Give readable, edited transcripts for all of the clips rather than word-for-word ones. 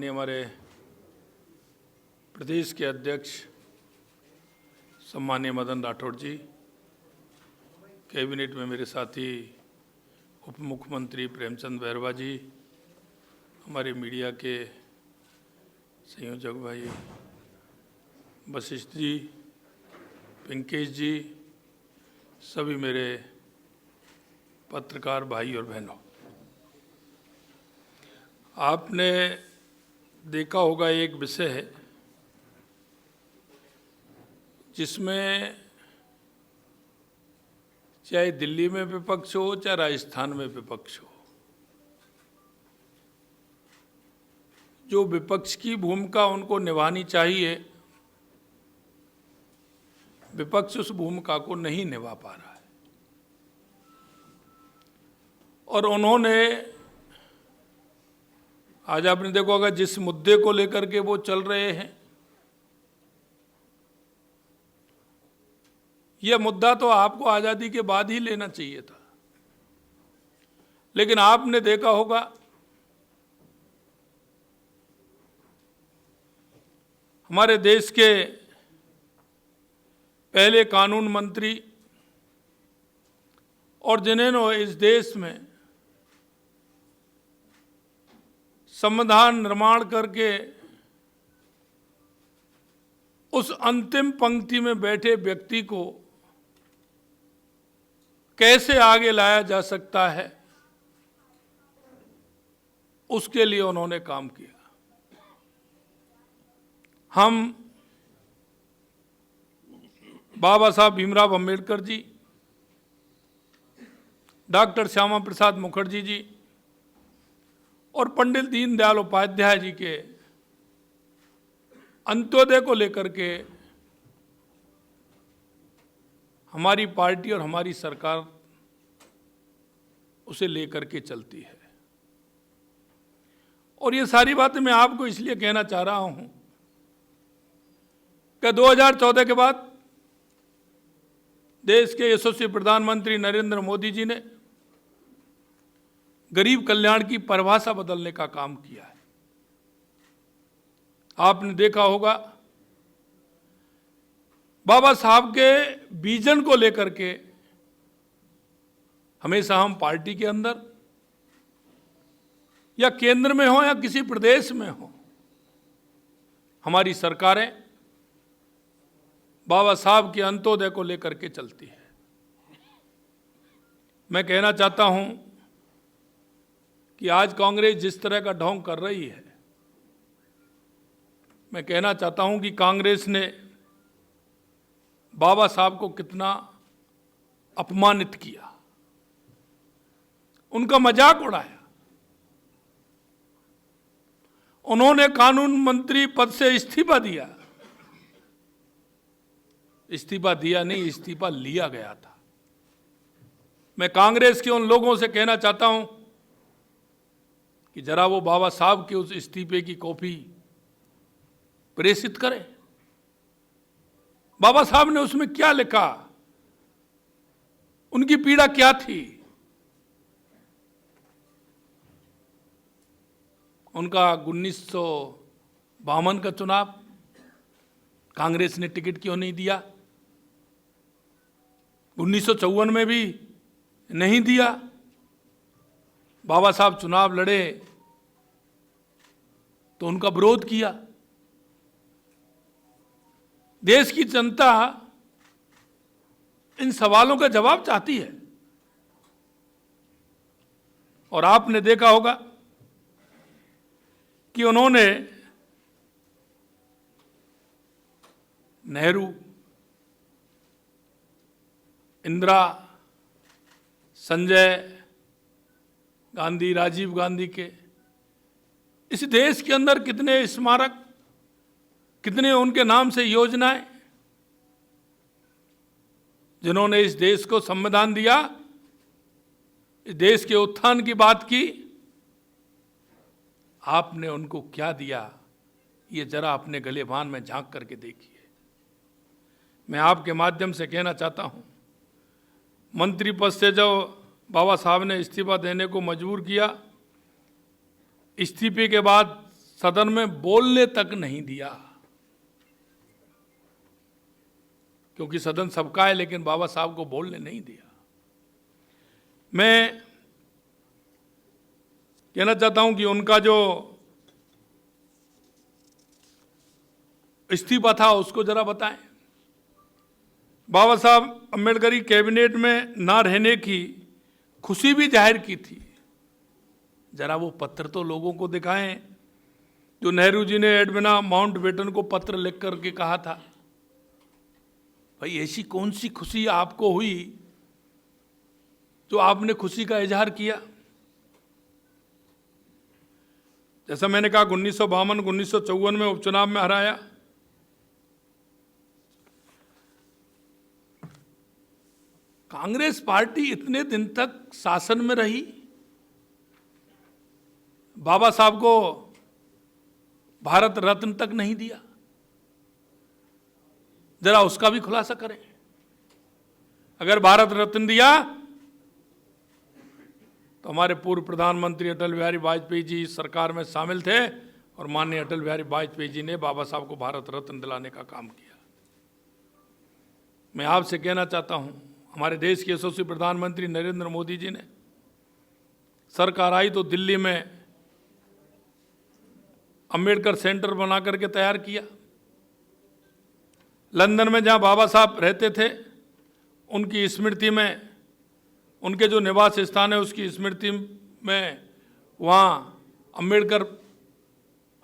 हमारे प्रदेश के अध्यक्ष सम्माननीय मदन राठौड़ जी, कैबिनेट में मेरे साथी उप मुख्यमंत्री प्रेमचंद बैरवा जी, हमारे मीडिया के संयोजक भाई वशिष्ठ जी, पिंकेश जी, सभी मेरे पत्रकार भाई और बहनों, आपने देखा होगा एक विषय है जिसमें चाहे दिल्ली में विपक्ष हो चाहे राजस्थान में विपक्ष हो, जो विपक्ष की भूमिका उनको निभानी चाहिए, विपक्ष उस भूमिका को नहीं निभा पा रहा है। और उन्होंने आज आपने देखो अगर जिस मुद्दे को लेकर के वो चल रहे हैं, यह मुद्दा तो आपको आज़ादी के बाद ही लेना चाहिए था, लेकिन आपने देखा होगा हमारे देश के पहले कानून मंत्री और जिन्होंने इस देश में संविधान निर्माण करके उस अंतिम पंक्ति में बैठे व्यक्ति को कैसे आगे लाया जा सकता है, उसके लिए उन्होंने काम किया। हम बाबा साहब भीमराव अंबेडकर जी, डॉक्टर श्यामा प्रसाद मुखर्जी जी और पंडित दीनदयाल उपाध्याय जी के अंत्योदय को लेकर के हमारी पार्टी और हमारी सरकार उसे लेकर के चलती है। और ये सारी बातें मैं आपको इसलिए कहना चाह रहा हूं कि 2014 के बाद देश के यशस्वी प्रधानमंत्री नरेंद्र मोदी जी ने गरीब कल्याण की परिभाषा बदलने का काम किया है। आपने देखा होगा बाबा साहब के विजन को लेकर के हमेशा हम पार्टी के अंदर या केंद्र में हो या किसी प्रदेश में हो, हमारी सरकारें बाबा साहब के अंत्योदय को लेकर के चलती है। मैं कहना चाहता हूं कि आज कांग्रेस जिस तरह का ढोंग कर रही है, मैं कहना चाहता हूं कि कांग्रेस ने बाबा साहब को कितना अपमानित किया, उनका मजाक उड़ाया। उन्होंने कानून मंत्री पद से इस्तीफा दिया, इस्तीफा दिया नहीं, इस्तीफा लिया गया था। मैं कांग्रेस के उन लोगों से कहना चाहता हूं कि जरा वो बाबा साहब के उस इस्तीफे की कॉपी प्रेषित करें। बाबा साहब ने उसमें क्या लिखा, उनकी पीड़ा क्या थी, उनका 1952 का चुनाव कांग्रेस ने टिकट क्यों नहीं दिया, 1954 में भी नहीं दिया। बाबा साहब चुनाव लड़े तो उनका विरोध किया। देश की जनता इन सवालों का जवाब चाहती है। और आपने देखा होगा कि उन्होंने नेहरू, इंदिरा, संजय गांधी, राजीव गांधी के इस देश के अंदर कितने स्मारक, कितने उनके नाम से योजनाएं, जिन्होंने इस देश को संविधान दिया, इस देश के उत्थान की बात की, आपने उनको क्या दिया, ये जरा अपने गलेबान में झांक करके देखिए। मैं आपके माध्यम से कहना चाहता हूं, मंत्री पद से जो बाबा साहब ने इस्तीफा देने को मजबूर किया, इस्तीफे के बाद सदन में बोलने तक नहीं दिया, क्योंकि सदन सबका है, लेकिन बाबा साहब को बोलने नहीं दिया। मैं कहना चाहता हूं कि उनका जो इस्तीफा था उसको जरा बताएं। बाबा साहब अम्बेडकरी कैबिनेट में ना रहने की खुशी भी जाहिर की थी, जरा वो पत्र तो लोगों को दिखाएं जो नेहरू जी ने एडविना माउंटबेटन को पत्र लिख करके कहा था। भाई ऐसी कौन सी खुशी आपको हुई जो आपने खुशी का इजहार किया? जैसा मैंने कहा 1952 1954 में उपचुनाव में हराया, कांग्रेस पार्टी इतने दिन तक शासन में रही, बाबा साहब को भारत रत्न तक नहीं दिया, जरा उसका भी खुलासा करें। अगर भारत रत्न दिया तो हमारे पूर्व प्रधानमंत्री अटल बिहारी वाजपेयी जी इस सरकार में शामिल थे और माननीय अटल बिहारी वाजपेयी जी ने बाबा साहब को भारत रत्न दिलाने का काम किया। मैं आपसे कहना चाहता हूं, हमारे देश के यशस्वी प्रधानमंत्री नरेंद्र मोदी जी ने सरकार आई तो दिल्ली में अंबेडकर सेंटर बना करके तैयार किया। लंदन में जहां बाबा साहब रहते थे उनकी स्मृति में, उनके जो निवास स्थान है उसकी स्मृति में वहाँ अंबेडकर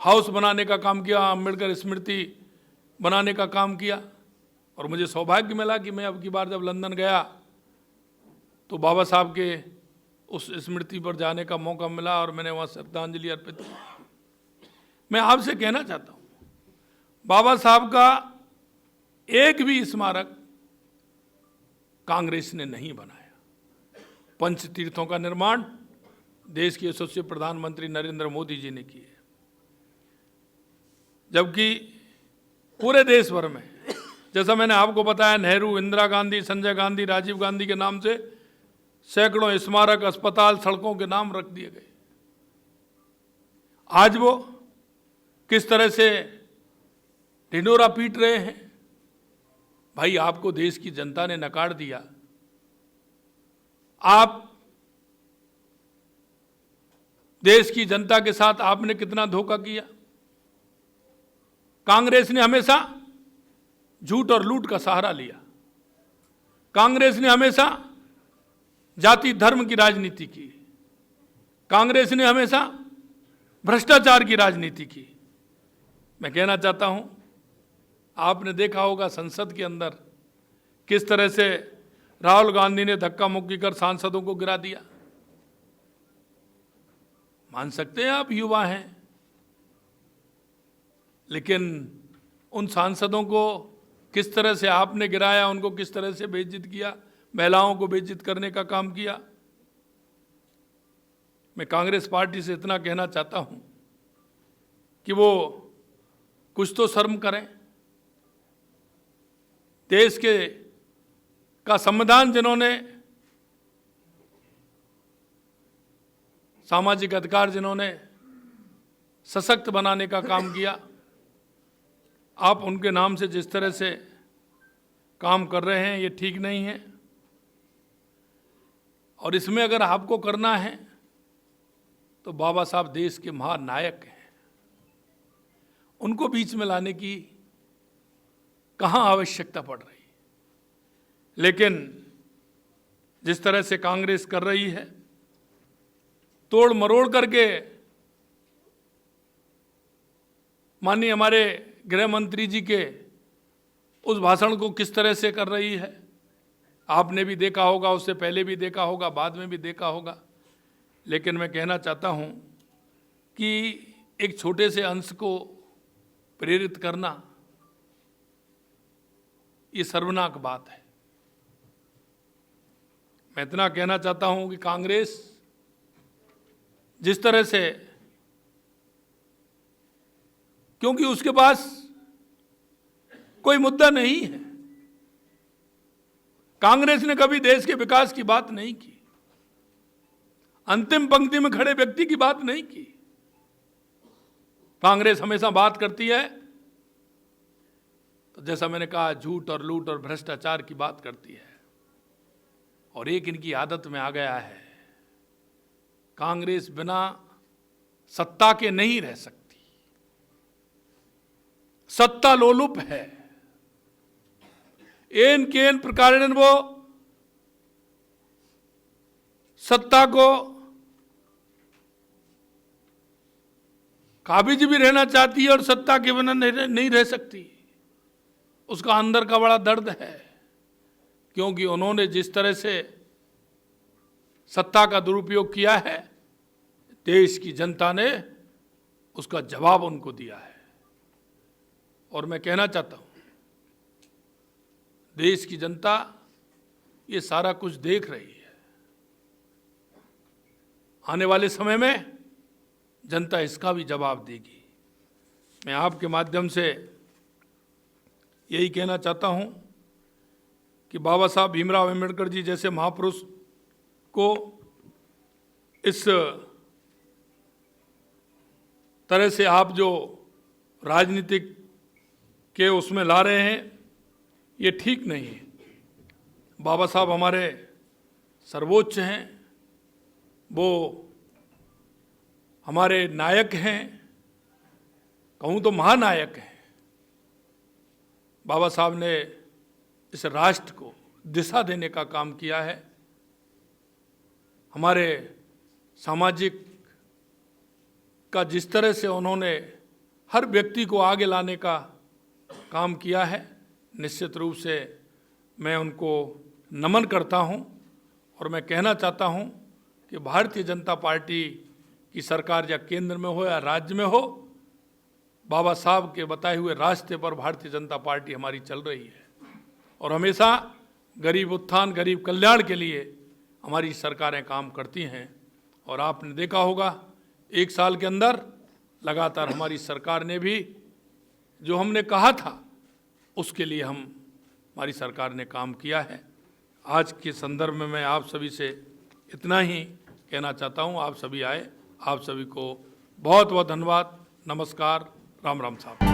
हाउस बनाने का काम किया, अंबेडकर स्मृति बनाने का काम किया। और मुझे सौभाग्य मिला कि मैं अब की बार जब लंदन गया तो बाबा साहब के उस स्मृति पर जाने का मौका मिला और मैंने वहाँ श्रद्धांजलि अर्पित की। मैं आपसे कहना चाहता हूँ, बाबा साहब का एक भी स्मारक कांग्रेस ने नहीं बनाया। पंच तीर्थों का निर्माण देश के यशस्वी प्रधानमंत्री नरेंद्र मोदी जी ने किया, जबकि पूरे देश भर में, जैसा मैंने आपको बताया, नेहरू, इंदिरा गांधी, संजय गांधी, राजीव गांधी के नाम से सैकड़ों स्मारक, अस्पताल, सड़कों के नाम रख दिए गए। आज वो किस तरह से ढिंढोरा पीट रहे हैं। भाई आपको देश की जनता ने नकार दिया, आप देश की जनता के साथ आपने कितना धोखा किया। कांग्रेस ने हमेशा झूठ और लूट का सहारा लिया। कांग्रेस ने हमेशा जाति धर्म की राजनीति की। कांग्रेस ने हमेशा भ्रष्टाचार की राजनीति की। मैं कहना चाहता हूं, आपने देखा होगा संसद के अंदर किस तरह से राहुल गांधी ने धक्का मुक्की कर सांसदों को गिरा दिया। मान सकते हैं आप युवा हैं, लेकिन उन सांसदों को किस तरह से आपने गिराया, उनको किस तरह से बेइज्जत किया, महिलाओं को बेइज्जत करने का काम किया। मैं कांग्रेस पार्टी से इतना कहना चाहता हूं कि वो कुछ तो शर्म करें। देश के का संविधान जिन्होंने, सामाजिक अधिकार जिन्होंने सशक्त बनाने का काम किया, आप उनके नाम से जिस तरह से काम कर रहे हैं ये ठीक नहीं है। और इसमें अगर आपको करना है तो बाबा साहब देश के महानायक हैं, उनको बीच में लाने की कहाँ आवश्यकता पड़ रही। लेकिन जिस तरह से कांग्रेस कर रही है, तोड़ मरोड़ करके, माननीय हमारे गृह मंत्री जी के उस भाषण को किस तरह से कर रही है, आपने भी देखा होगा, उससे पहले भी देखा होगा, बाद में भी देखा होगा। लेकिन मैं कहना चाहता हूं कि एक छोटे से अंश को प्रेरित करना ये शर्मनाक बात है। मैं इतना कहना चाहता हूं कि कांग्रेस जिस तरह से, क्योंकि उसके पास कोई मुद्दा नहीं है, कांग्रेस ने कभी देश के विकास की बात नहीं की, अंतिम पंक्ति में खड़े व्यक्ति की बात नहीं की। कांग्रेस हमेशा बात करती है तो जैसा मैंने कहा झूठ और लूट और भ्रष्टाचार की बात करती है, और एक इनकी आदत में आ गया है, कांग्रेस बिना सत्ता के नहीं रह सकती, सत्ता लोलुप है। एन केन प्रकार वो सत्ता को काबिज भी रहना चाहती है और सत्ता के बिना नहीं रह सकती। उसका अंदर का बड़ा दर्द है, क्योंकि उन्होंने जिस तरह से सत्ता का दुरुपयोग किया है, देश की जनता ने उसका जवाब उनको दिया है। और मैं कहना चाहता हूं, देश की जनता ये सारा कुछ देख रही है। आने वाले समय में जनता इसका भी जवाब देगी। मैं आपके माध्यम से यही कहना चाहता हूं कि बाबा साहब भीमराव अम्बेडकर जी जैसे महापुरुष को इस तरह से आप जो राजनीतिक के उसमें ला रहे हैं, ये ठीक नहीं है। बाबा साहब हमारे सर्वोच्च हैं, वो हमारे नायक हैं, कहूँ तो महानायक हैं। बाबा साहब ने इस राष्ट्र को दिशा देने का काम किया है। हमारे सामाजिक का जिस तरह से उन्होंने हर व्यक्ति को आगे लाने का काम किया है, निश्चित रूप से मैं उनको नमन करता हूं। और मैं कहना चाहता हूं कि भारतीय जनता पार्टी की सरकार या केंद्र में हो या राज्य में हो, बाबा साहब के बताए हुए रास्ते पर भारतीय जनता पार्टी हमारी चल रही है, और हमेशा गरीब उत्थान, गरीब कल्याण के लिए हमारी सरकारें काम करती हैं। और आपने देखा होगा 1 साल के अंदर लगातार हमारी सरकार ने भी जो हमने कहा था उसके लिए हमारी सरकार ने काम किया है। आज के संदर्भ में मैं आप सभी से इतना ही कहना चाहता हूँ। आप सभी आए, आप सभी को बहुत बहुत धन्यवाद। नमस्कार, राम राम साहब।